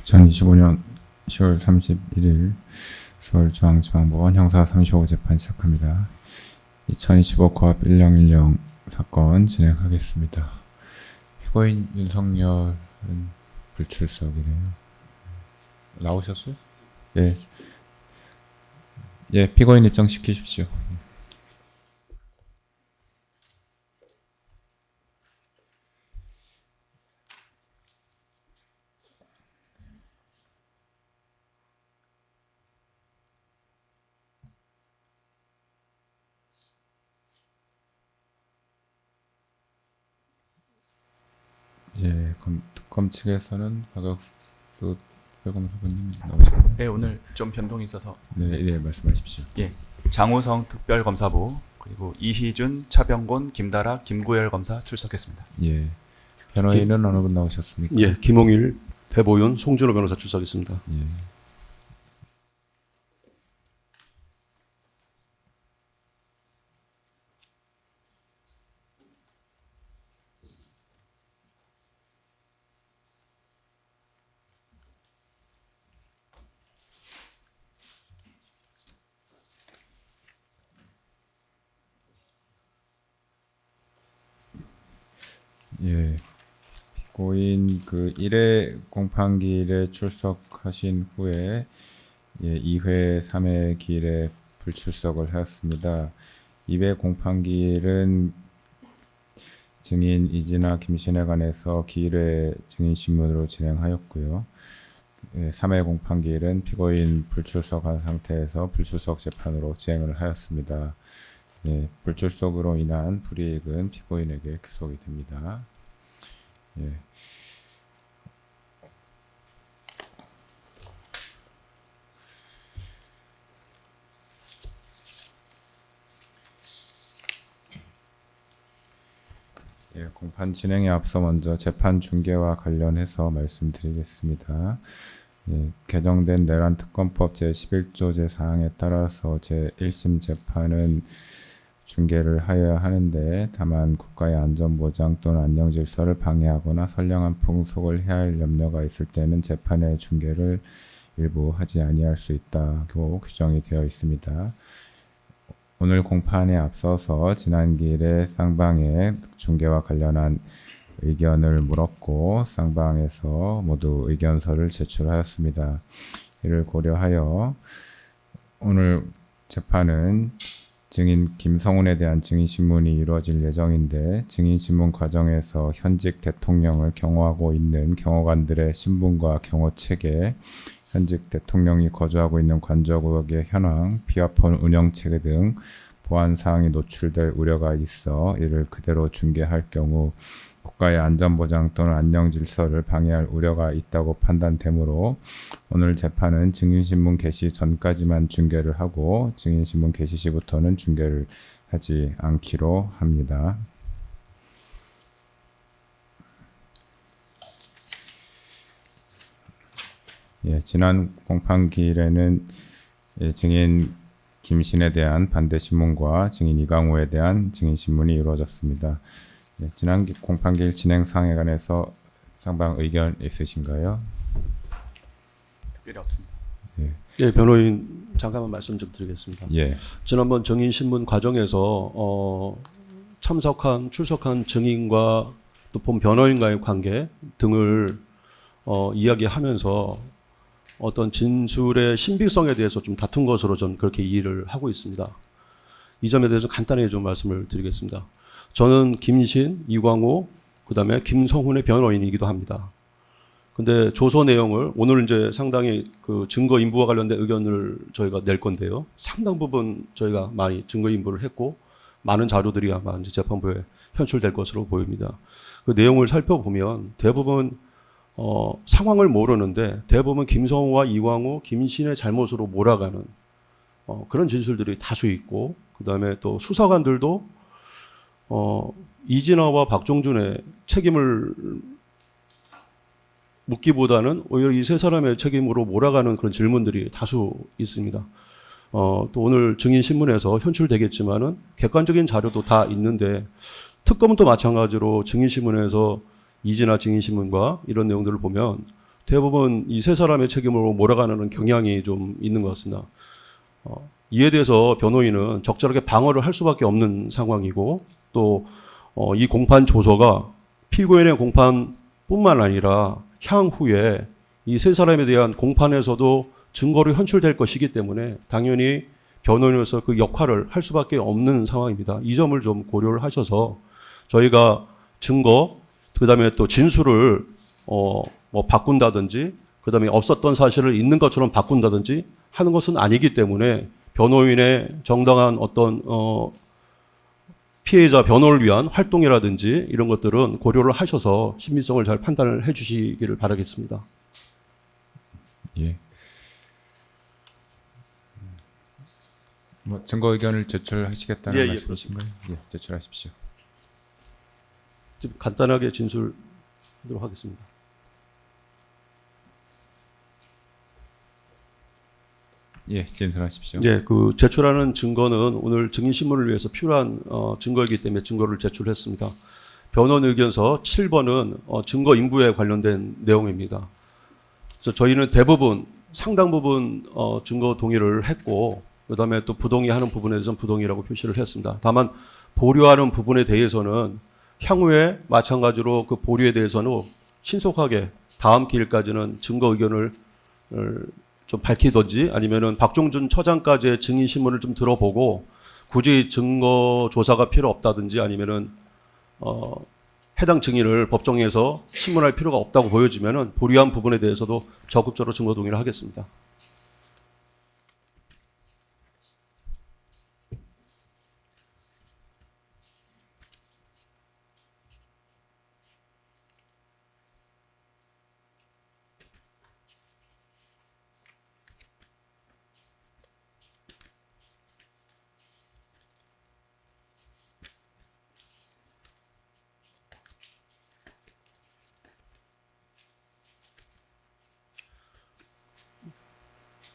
2025년 10월 31일 서울중앙지방법원 형사 35 재판 시작합니다. 2025 코앞 1010 사건 진행하겠습니다. 피고인 윤석열은 불출석이래요. 나오셨어요? 예. 예, 피고인 입장시키십시오. 예, 특검 측에서는 박혁수 특별검사관님 나오셨나요? 네, 오늘 좀 변동이 있어서. 네, 네, 말씀하십시오. 예, 장우성 특별검사부 그리고 이희준, 차병곤, 김다라, 김구열 검사 출석했습니다. 예, 변호인은 어느 분 나오셨습니까? 예, 김홍일, 배보윤, 송준호 변호사 출석했습니다. 예. 예, 피고인 그 1회 공판기일에 출석하신 후에 예, 2회, 3회 기일에 불출석을 하였습니다. 2회 공판기일은 증인 이진아, 김신혜 관해서 기일회 증인 신문으로 진행하였고요. 예, 3회 공판기일은 피고인 불출석한 상태에서 불출석 재판으로 진행을 하였습니다. 예, 불출석으로 인한 불이익은 피고인에게 귀속이 됩니다. 예. 예, 공판 진행에 앞서 먼저 재판 중계와 관련해서 말씀드리겠습니다. 예, 개정된 내란특검법 제11조 제4항에 따라서 제1심 재판은 중계를 하여야 하는데 다만 국가의 안전보장 또는 안녕질서를 방해하거나 선량한 풍속을 해할 염려가 있을 때는 재판의 중계를 일부 하지 아니할 수 있다고 규정이 되어 있습니다. 오늘 공판에 앞서서 지난 기일에 쌍방의 중계와 관련한 의견을 물었고 쌍방에서 모두 의견서를 제출하였습니다. 이를 고려하여 오늘 재판은 증인 김성훈에 대한 증인신문이 이루어질 예정인데 증인신문 과정에서 현직 대통령을 경호하고 있는 경호관들의 신분과 경호체계, 현직 대통령이 거주하고 있는 관저구역의 현황, 비화폰 운영체계 등 보안사항이 노출될 우려가 있어 이를 그대로 중계할 경우 국가의 안전보장 또는 안녕질서를 방해할 우려가 있다고 판단되므로 오늘 재판은 증인신문 게시 전까지만 중계를 하고 증인신문 게시 시부터는 중계를 하지 않기로 합니다. 예, 지난 공판기일에는 증인 김신에 대한 반대신문과 증인 이강호에 대한 증인신문이 이루어졌습니다. 예, 지난 공판기일 진행 사항에 관해서 상방 의견 있으신가요? 특별히 없습니다. 예, 변호인 잠깐만 말씀 좀 드리겠습니다. 예, 지난번 증인신문 과정에서 출석한 증인과 또 본 변호인과의 관계 등을 이야기하면서 어떤 진술의 신빙성에 대해서 좀 다툰 것으로 전 그렇게 이해를 하고 있습니다. 이 점에 대해서 간단히 좀 말씀을 드리겠습니다. 저는 김신, 이광호, 그다음에 김성훈의 변호인이기도 합니다. 근데 조서 내용을 오늘 이제 상당히 그 증거 인부와 관련된 의견을 저희가 낼 건데요. 상당 부분 저희가 많이 증거 인부를 했고 많은 자료들이 아마 이제 재판부에 현출될 것으로 보입니다. 그 내용을 살펴보면 대부분 상황을 모르는데 대부분 김성우와 이광호, 김신의 잘못으로 몰아가는 그런 진술들이 다수 있고 그다음에 또 수사관들도 이진아와 박종준의 책임을 묻기보다는 오히려 이 세 사람의 책임으로 몰아가는 그런 질문들이 다수 있습니다. 또 오늘 증인신문에서 현출되겠지만은 객관적인 자료도 다 있는데 특검은 또 마찬가지로 증인신문에서 이진아 증인신문과 이런 내용들을 보면 대부분 이 세 사람의 책임으로 몰아가는 경향이 좀 있는 것 같습니다. 이에 대해서 변호인은 적절하게 방어를 할 수밖에 없는 상황이고 또 이 공판 조서가 피고인의 공판뿐만 아니라 향후에 이 세 사람에 대한 공판에서도 증거로 현출될 것이기 때문에 당연히 변호인으로서 그 역할을 할 수밖에 없는 상황입니다. 이 점을 좀 고려를 하셔서 저희가 증거, 그다음에 또 진술을 뭐 바꾼다든지, 그다음에 없었던 사실을 있는 것처럼 바꾼다든지 하는 것은 아니기 때문에 변호인의 정당한 어떤 피해자 변호를 위한 활동이라든지 이런 것들은 고려를 하셔서 신빙성을 잘 판단을 해주시기를 바라겠습니다. 예. 뭐 증거 의견을 제출하시겠다는 예, 예, 말씀이신가요? 예, 제출하십시오. 좀 간단하게 진술하도록 하겠습니다. 예, 진술하십시오. 네, 그 제출하는 증거는 오늘 증인 신문을 위해서 필요한 증거이기 때문에 증거를 제출했습니다. 변호인 의견서 7번은 증거 인부에 관련된 내용입니다. 그래서 저희는 대부분 상당 부분 증거 동의를 했고 그다음에 또 부동의하는 부분에 대해서는 부동의라고 표시를 했습니다. 다만 보류하는 부분에 대해서는 향후에 마찬가지로 그 보류에 대해서는 신속하게 다음 기일까지는 증거 의견을 좀 밝히든지 아니면은 박종준 처장까지의 증인 신문을 좀 들어보고 굳이 증거 조사가 필요 없다든지 아니면은 해당 증인을 법정에서 신문할 필요가 없다고 보여지면은 보류한 부분에 대해서도 적극적으로 증거 동의를 하겠습니다.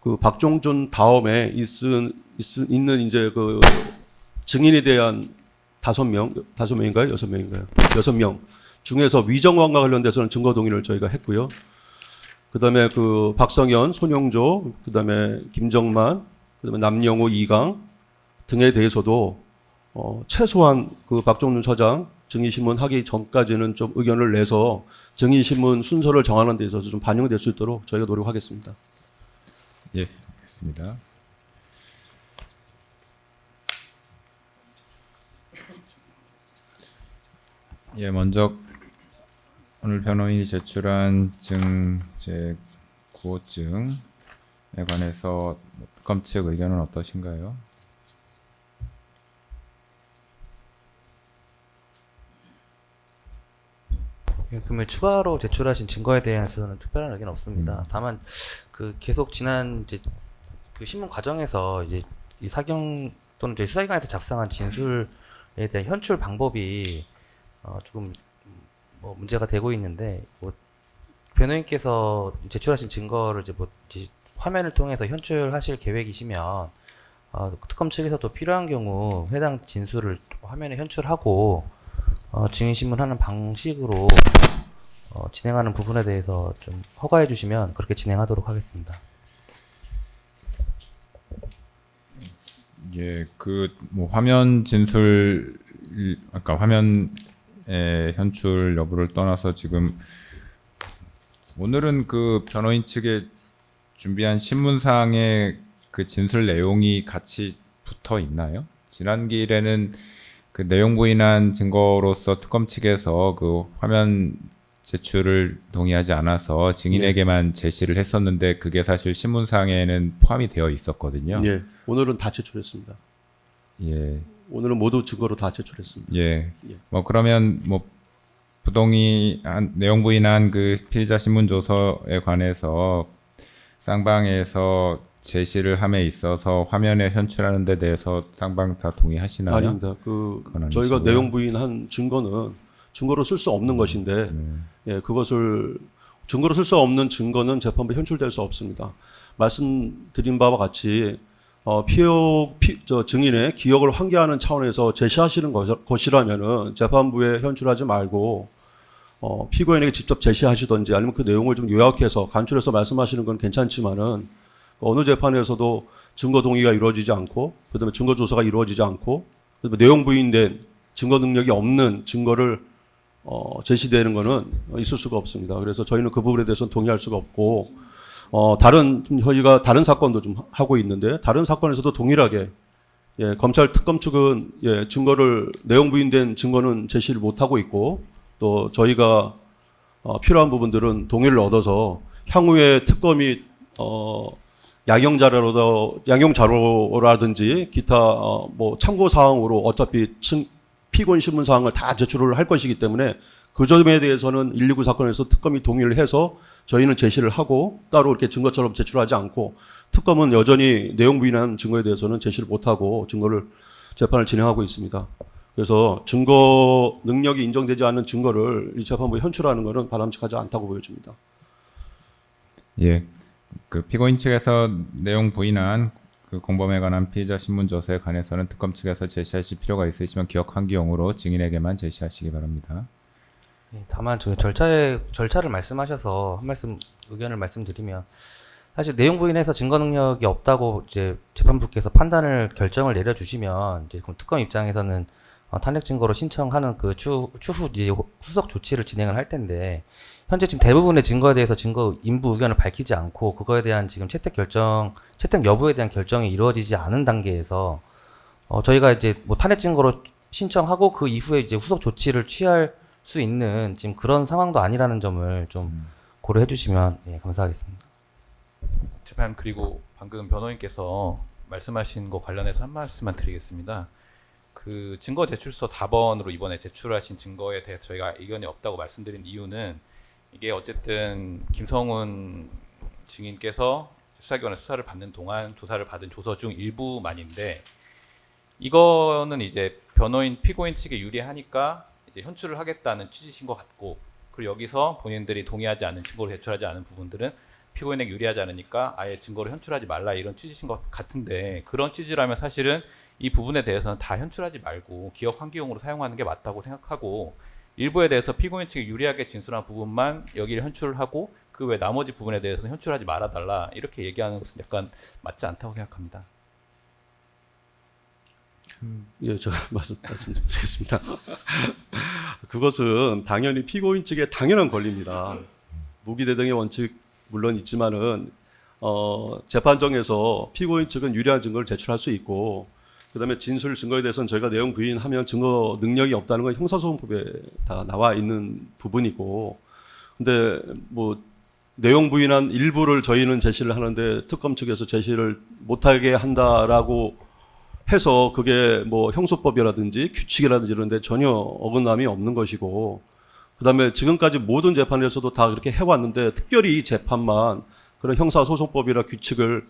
그 박종준 다음에 있는 이제 그 증인에 대한 5명인가요? 6명인가요? 6명 중에서 위정관과 관련돼서는 증거 동의를 저희가 했고요. 그다음에 그 박성현, 손영조, 그다음에 김정만, 그다음에 남영호, 이강 등에 대해서도 최소한 그 박종준 처장 증인 신문 하기 전까지는 좀 의견을 내서 증인 신문 순서를 정하는 데 있어서 좀 반영될 수 있도록 저희가 노력하겠습니다. 예, 알겠습니다. 예, 먼저 오늘 변호인이 제출한 증제 구호증에 관해서 특검 측 의견은 어떠신가요? 그러면 추가로 제출하신 증거에 대해서는 특별한 의견은 없습니다. 다만 그 계속 지난 이제 그 신문 과정에서 이제 이 사경 또는 저희 수사기관에서 작성한 진술에 대한 현출 방법이 조금 뭐 문제가 되고 있는데 뭐 변호인께서 제출하신 증거를 이제 뭐 화면을 통해서 현출하실 계획이시면 특검 측에서도 필요한 경우 해당 진술을 화면에 현출하고 증인 신문하는 방식으로 진행하는 부분에 대해서 좀 허가해 주시면 그렇게 진행하도록 하겠습니다. 예, 그 뭐 화면 진술 아까 화면의 현출 여부를 떠나서 지금 오늘은 그 변호인 측에 준비한 신문상의 그 진술 내용이 같이 붙어 있나요? 지난 기일에는 그 내용 부인한 증거로서 특검 측에서 그 화면 제출을 동의하지 않아서 증인에게만 제시를 했었는데 그게 사실 신문상에는 포함이 되어 있었거든요. 예, 오늘은 다 제출했습니다. 예, 오늘은 모두 증거로 다 제출했습니다. 예. 예. 뭐 그러면 뭐 부동의한 내용 부인한 그 피의자 신문 조서에 관해서 쌍방에서 제시를 함에 있어서 화면에 현출하는 데 대해서 쌍방 다 동의하시나요? 아닙니다. 그 그건 저희가 아니시고요. 내용 부인한 증거는 증거로 쓸 수 없는 것인데 예, 그것을 증거로 쓸 수 없는 증거는 재판부에 현출될 수 없습니다. 말씀드린 바와 같이 증인의 기억을 환기하는 차원에서 제시하시는 것이라면은 재판부에 현출하지 말고 피고인에게 직접 제시하시던지 아니면 그 내용을 좀 요약해서 간추려서 말씀하시는 건 괜찮지만은 어느 재판에서도 증거 동의가 이루어지지 않고 그다음에 증거 조사가 이루어지지 않고 그다음에 내용 부인된 증거 능력이 없는 증거를 제시되는 거는 있을 수가 없습니다. 그래서 저희는 그 부분에 대해서는 동의할 수가 없고 저희가 다른 사건도 좀 하고 있는데 다른 사건에서도 동일하게 검찰 특검 측은 증거를 내용 부인된 증거는 제시를 못 하고 있고 또 저희가 필요한 부분들은 동의를 얻어서 향후에 특검이 양형 자료라든지 기타 뭐 참고 사항으로 어차피 피고인 신문 사항을 다 제출을 할 것이기 때문에 그 점에 대해서는 119 사건에서 특검이 동의를 해서 저희는 제시를 하고 따로 이렇게 증거처럼 제출하지 않고 특검은 여전히 내용 부인한 증거에 대해서는 제시를 못하고 재판을 진행하고 있습니다. 그래서 증거 능력이 인정되지 않는 증거를 이 재판부에 현출하는 것은 바람직하지 않다고 보여집니다. 예, 그 피고인 측에서 내용 부인한 그 공범에 관한 피의자 신문 조서에 관해서는 특검 측에서 제시하실 필요가 있으시면 기억 환기용으로 증인에게만 제시하시기 바랍니다. 다만 저 절차를 말씀하셔서 한 말씀 의견을 말씀드리면 사실 내용 부인해서 증거 능력이 없다고 이제 재판부께서 결정을 내려주시면 이제 그럼 특검 입장에서는 탄핵 증거로 신청하는 그 추후 이제 후속 조치를 진행을 할 텐데 현재 지금 대부분의 증거에 대해서 증거 인부 의견을 밝히지 않고 그거에 대한 지금 채택 여부에 대한 결정이 이루어지지 않은 단계에서 저희가 이제 뭐 탄핵 증거로 신청하고 그 이후에 이제 후속 조치를 취할 수 있는 지금 그런 상황도 아니라는 점을 좀 고려해 주시면 감사하겠습니다. 재판 그리고 방금 변호인께서 말씀하신 거 관련해서 한 말씀만 드리겠습니다. 그 증거 제출서 4번으로 이번에 제출하신 증거에 대해서 저희가 의견이 없다고 말씀드린 이유는 이게 어쨌든 김성훈 증인께서 수사기관의 수사를 받는 동안 조사를 받은 조서 중 일부만인데 이거는 이제 변호인 피고인 측에 유리하니까 이제 현출을 하겠다는 취지신 것 같고 그리고 여기서 본인들이 동의하지 않는 증거를 제출하지 않은 부분들은 피고인에게 유리하지 않으니까 아예 증거를 현출하지 말라 이런 취지신 것 같은데 그런 취지라면 사실은 이 부분에 대해서는 다 현출하지 말고 기억 환기용으로 사용하는 게 맞다고 생각하고 일부에 대해서 피고인 측이 유리하게 진술한 부분만 여기를 현출을 하고 그 외 나머지 부분에 대해서는 현출하지 말아달라 이렇게 얘기하는 것은 약간 맞지 않다고 생각합니다. 예, 제가 말씀드리겠습니다. 그것은 당연히 피고인 측의 당연한 권리입니다. 무기대등의 원칙 물론 있지만은 재판정에서 피고인 측은 유리한 증거를 제출할 수 있고 그다음에 진술 증거에 대해서는 저희가 내용 부인하면 증거 능력이 없다는 건 형사소송법에 다 나와 있는 부분이고 근데 뭐 내용 부인한 일부를 저희는 제시를 하는데 특검 측에서 제시를 못하게 한다라고 해서 그게 뭐 형소법이라든지 규칙이라든지 이런 데 전혀 어긋남이 없는 것이고 그다음에 지금까지 모든 재판에서도 다 그렇게 해왔는데 특별히 이 재판만 그런 형사소송법이나 규칙을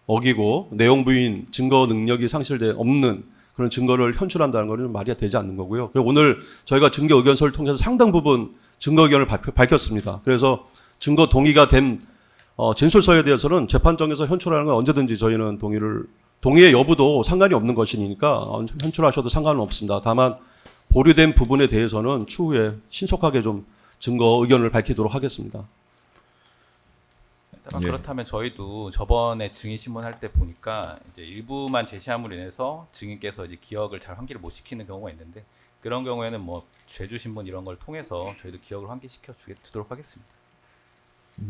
어기고 내용 부인 증거 능력이 상실돼 없는 그런 증거를 현출한다는 것은 말이 되지 않는 거고요. 그리고 오늘 저희가 증거 의견서를 통해서 상당 부분 증거 의견을 밝혔습니다. 그래서 증거 동의가 된 진술서에 대해서는 재판정에서 현출하는 건 언제든지 저희는 동의의 여부도 상관이 없는 것이니까 현출하셔도 상관은 없습니다. 다만 보류된 부분에 대해서는 추후에 신속하게 좀 증거 의견을 밝히도록 하겠습니다. 예. 그렇다면 저희도 저번에 증인 신문할 때 보니까 이제 일부만 제시함으로 인해서 증인께서 이제 기억을 잘 환기를 못 시키는 경우가 있는데 그런 경우에는 뭐 죄주 신문 이런 걸 통해서 저희도 기억을 환기시켜 주도록 하겠습니다.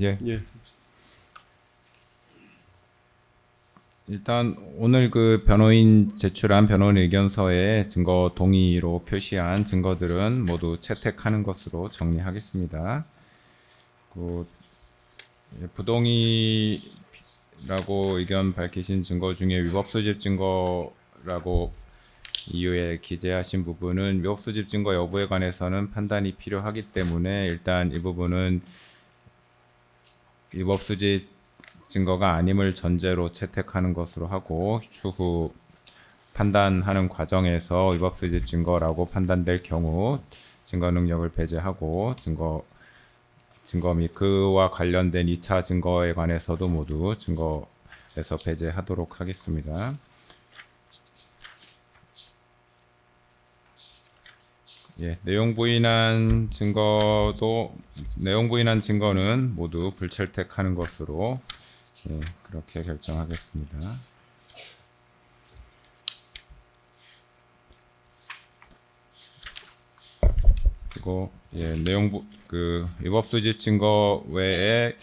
예. 예. 일단 오늘 그 변호인 제출한 변호인 의견서에 증거 동의로 표시한 증거들은 모두 채택하는 것으로 정리하겠습니다. 부동의라고 의견 밝히신 증거 중에 위법 수집 증거라고 이유에 기재하신 부분은 위법 수집 증거 여부에 관해서는 판단이 필요하기 때문에 일단 이 부분은 위법 수집 증거가 아님을 전제로 채택하는 것으로 하고 추후 판단하는 과정에서 위법 수집 증거라고 판단될 경우 증거 능력을 배제하고 증거 및 그와 관련된 2차 증거에 관해서도 모두 증거에서 배제하도록 하겠습니다. 내용 부인한 증거는 모두 불채택하는 것으로 그렇게 결정하겠습니다. 그리고 위법 수집 증거 외에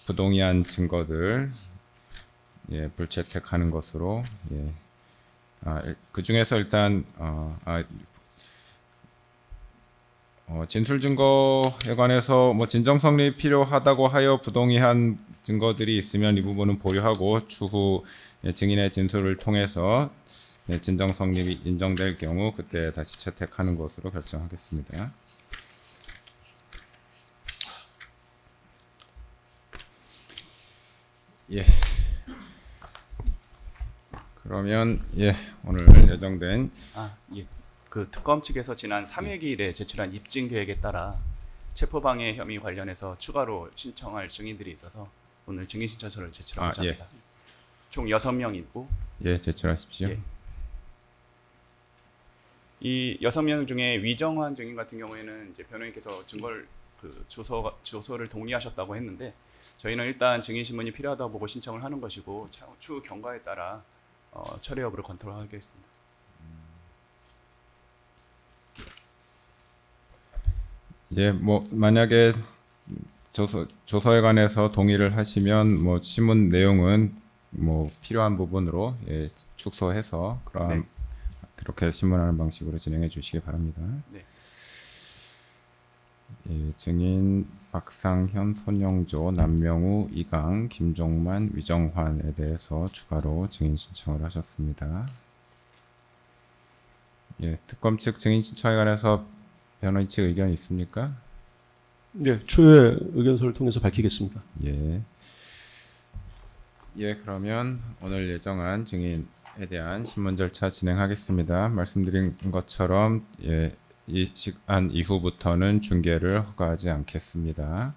부동의한 증거들 불채택하는 것으로 그 중에서 일단 진술 증거에 관해서 진정 성립이 필요하다고 하여 부동의한 증거들이 있으면 이 부분은 보류하고 추후 증인의 진술을 통해서 진정 성립이 인정될 경우 그때 다시 채택하는 것으로 결정하겠습니다. 그러면 오늘 예정된 그 특검 측에서 지난 3일기일에 제출한 입증 계획에 따라 체포방해 혐의 관련해서 추가로 신청할 증인들이 있어서 오늘 증인 신청서를 제출하고자 합니다. 총 6명 있고 제출하십시오. 이 6명 중에 위정환 증인 같은 경우에는 이제 변호인께서 증거를 조서를 동의하셨다고 했는데 저희는 일단 증인 신문이 필요하다고 보고 신청을 하는 것이고 추후 경과에 따라 철회 여부를 검토하겠습니다. 만약에 조서에 관해서 동의를 하시면 신문 내용은 필요한 부분으로 축소해서 그렇게 신문하는 방식으로 진행해 주시기 바랍니다. 네. 증인 박상현, 손영조, 남명우, 이강, 김종만, 위정환에 대해서 추가로 증인 신청을 하셨습니다. 특검 측 증인 신청에 관해서 변호인 측 의견이 있습니까? 추후에 의견서를 통해서 밝히겠습니다. 그러면 오늘 예정한 증인에 대한 신문 절차 진행하겠습니다. 말씀드린 것처럼 이 시간 이후부터는 중계를 허가하지 않겠습니다.